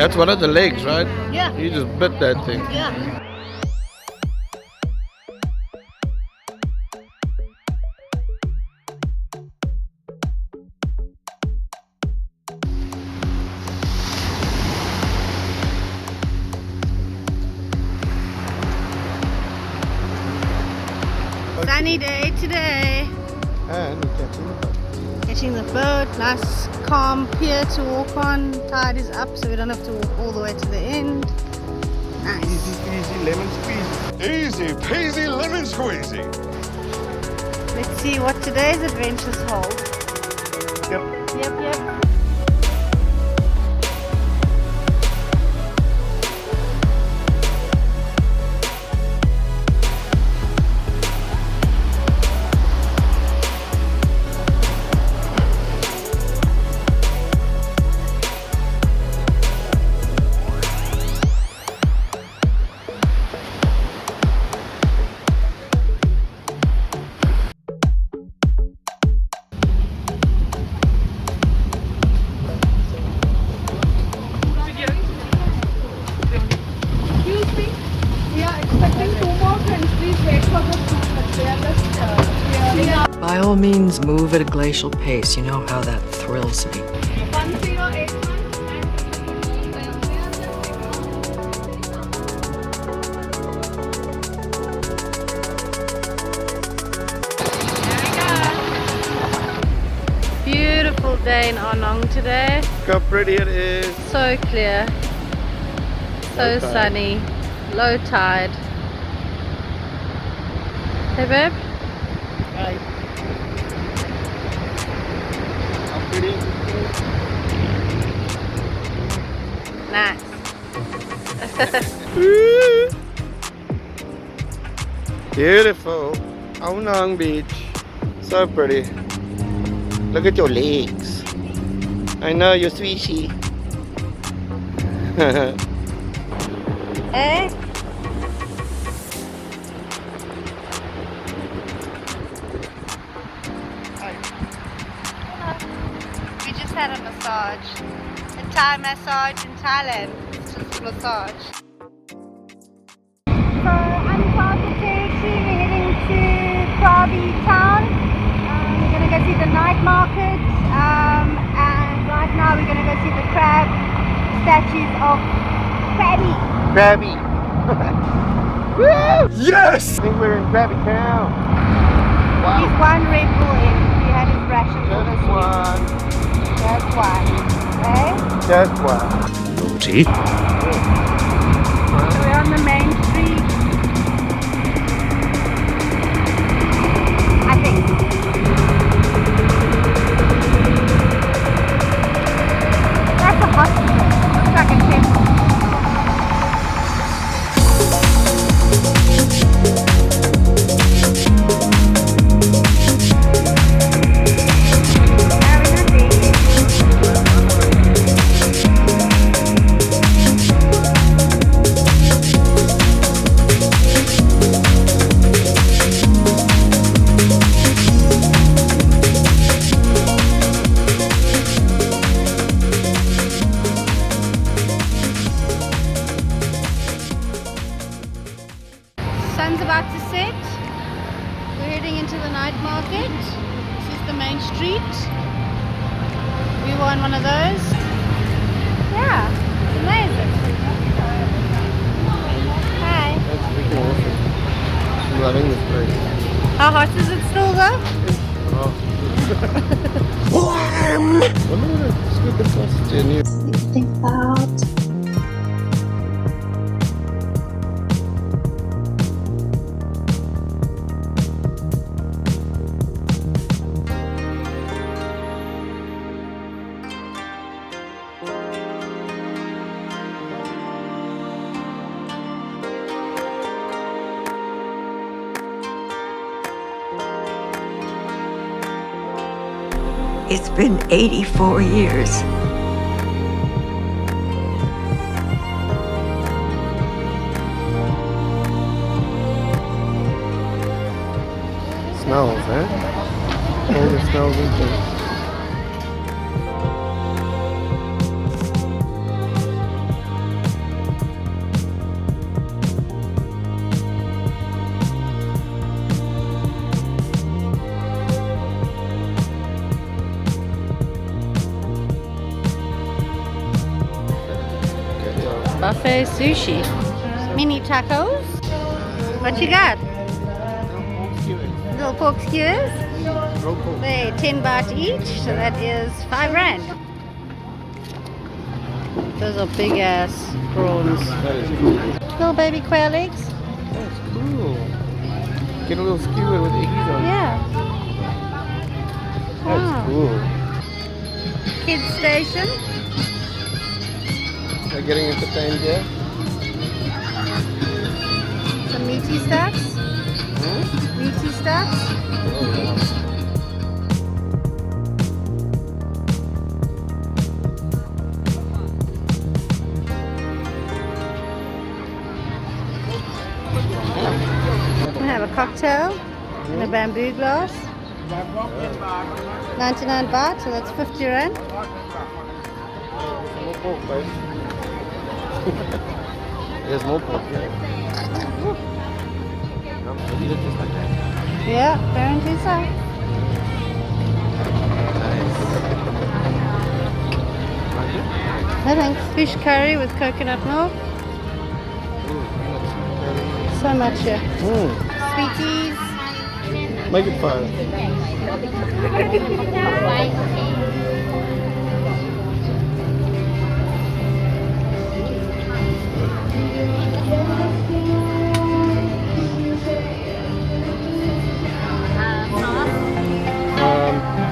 That's one of the legs, right? Yeah. You just bit that thing. Yeah. Sunny day today. And we're catching the boat. Catching the boat, nice calm pier to walk on. Tide is up so we don't have to walk all the way to the end. Nice. Easy peasy lemon squeezy. Easy peasy lemon squeezy. Let's see what today's adventures hold. Yep. Yep. By all means, move at a glacial pace. You know how that thrills me. Beautiful day in Anong today. Look how pretty it is. So clear. So Low tide. sunny. Low tide. Hey babe? Hi. How pretty. Nice. Beautiful. Aonang Beach. So pretty. Look at your legs. I know you're swishy. Eh? We just had a massage. A Thai massage in Thailand. It's just a massage. So uncharted territory, we're heading to Krabi Town. We're going to go see the night market. And right now we're going to go see the crab statues of Krabi. Krabi. Woo! Yes! I think we're in Krabi Town. Wow. He's one Red Bull in. He had his ration for this Just week. one. Just one. Okay? Just one. Naughty. So we're on the main street. I think. That's a hospital. Looks like a temple. Sun's about to set. We're heading into the night market. This is the main street. We were on one of those. Yeah, it's amazing. Hi. That's freaking awesome. I'm loving this place. How hot is it still though? Oh. Wonder what a squid the sausage in here. Think about. It's been 84 years. Smells, eh? All the smells and things. buffet sushi. Mini tacos. What you got? Little pork skewers. They're 10 baht each, so that is 5 rand. Those are big ass prawns. That is cool. Little baby quail eggs. That's cool. Get a little skewer with eggies on it. Yeah. That's Wow. cool. Kids station. They're getting entertained here. Some meaty stuffs. Meaty stuffs. We have a cocktail in a bamboo glass. 99 baht, so that's 50 rand. More pork, babe. There's more pork, yeah. Eat it just like that. Yeah, apparently so. Nice. I think fish curry with coconut milk. So much here. Sweeties. Make it fun.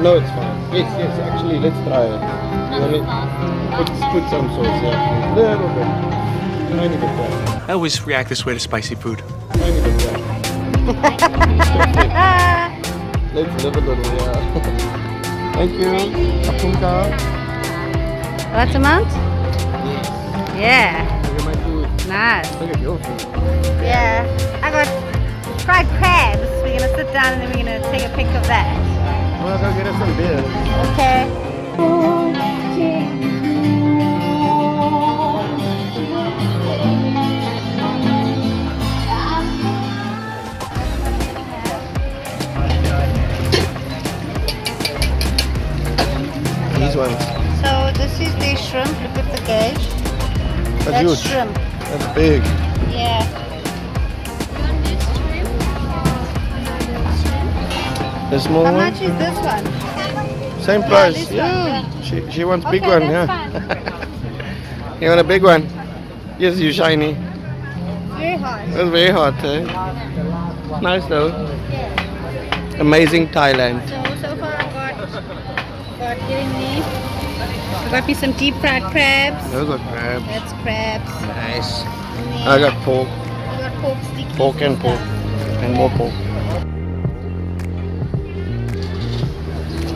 No, it's fine. Yes, actually, let's try it. You want it? Put some sauce, yeah. Little bit. Tiny bit there. I always react this way to spicy food. Tiny bit there. Let's live a little, yeah. Thank you. Apunka. What amount? Yeah. Look at my food. Nice. Look at your food. Yeah. I got fried crabs. We're gonna sit down and then we're gonna take a pic of that. Well, go get us some beer. Okay. These ones. So this is the shrimp. Look at the gauge. That's huge. Shrimp. That's big. Yeah. The small How one? much is this one? Same Yeah, price. this Yeah. one, She wants big Okay, one, that's yeah. You want a big one? Yes, you shiny. Very hot. That's very hot, eh? Nice though. Amazing Thailand. So far I got getting me. I got me some deep fried crabs. Those are crabs. That's crabs. Nice. And then I got pork. I got pork stickies. Pork and pork. And more pork.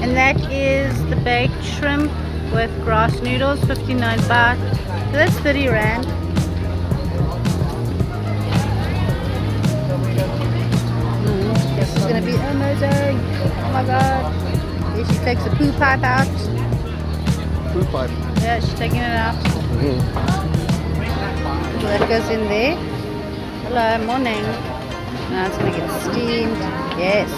And that is the baked shrimp with grass noodles, 59 baht. So that's 30 rand. This is gonna be amazing. Oh my god. Here she takes the poo pipe out. Food pipe. Yeah, she's taking it out. So that goes in there. Hello, morning. Now it's gonna get steamed. Yes.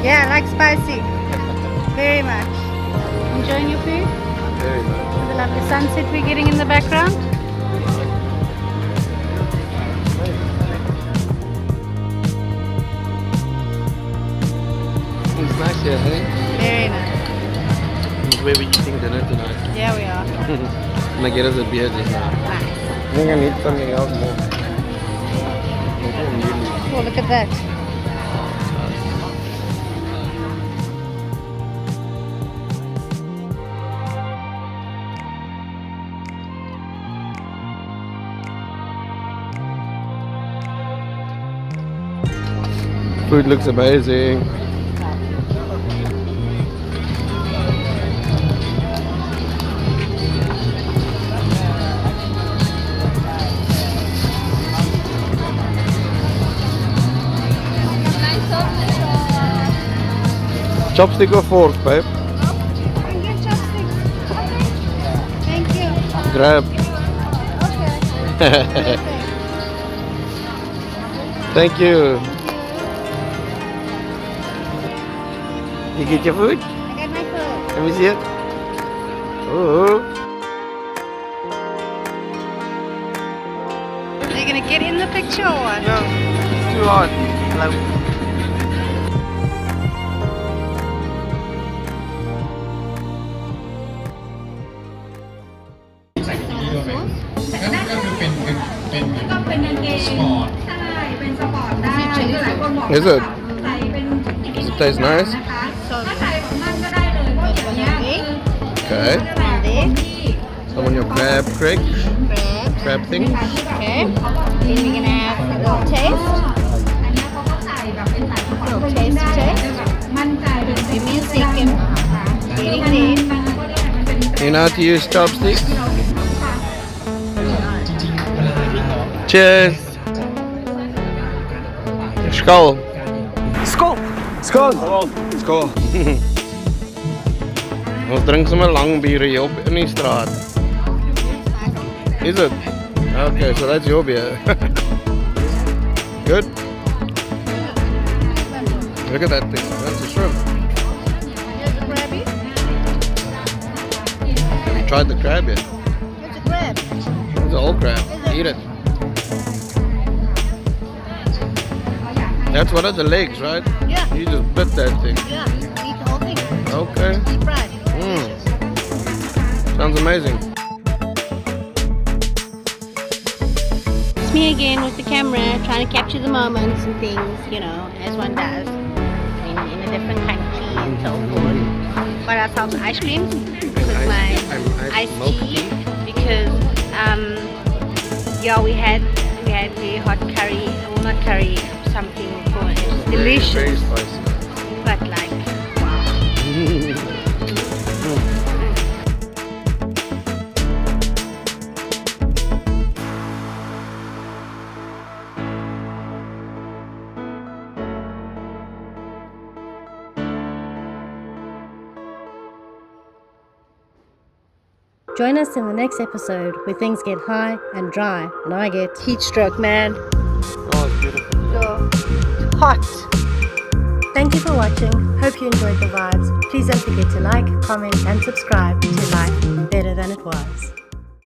Yeah, I like spicy. Very much. Enjoying your food? Very nice. The lovely sunset we're getting in the background. It's nice here, hey? Very nice. It's where we're eating dinner tonight. Yeah, we are. I'm gonna get us a beer just now. Nice. I think I need something else more. Oh, look at that. Food looks amazing. Chopstick or fork, babe? crab. Okay. Thank you. You get your food? I got my food. Let me see it. Oh. Are you gonna get in the picture or what? No, it's too hot. Hello. Is it? Does it taste nice? Okay. Some on your crab cakes. Crab things. Okay. Then we're gonna have a little taste. A little taste. Give me a second. Getting there. You know how to use chopsticks? Cheers! Skål! Skål! Skål! Skål! Ons drink sommer lang bier hier op in die straat. Is it? Okay, so that's your beer. Good? Look at that thing. That's a shrimp. Here's a crabby. Have you tried the crab yet? It's a crab. It's a whole crab. Eat it. That's one of the legs, right? Yeah. You just bit that thing. Yeah. Eat the whole thing. Okay. Deep fried. Sounds amazing. It's me again with the camera, trying to capture the moments and things, you know, as one does in a different country and so forth. Got ourselves ice cream with my iced tea because yeah, we had the hot curry, well not curry, something for it. It's delicious, Very spicy. but like wow. Join us in the next episode where things get high and dry and I get heat stroke, man. Oh, it's beautiful. So hot. Thank you for watching. Hope you enjoyed the vibes. Please don't forget to like, comment and subscribe to Life Better Than It Was.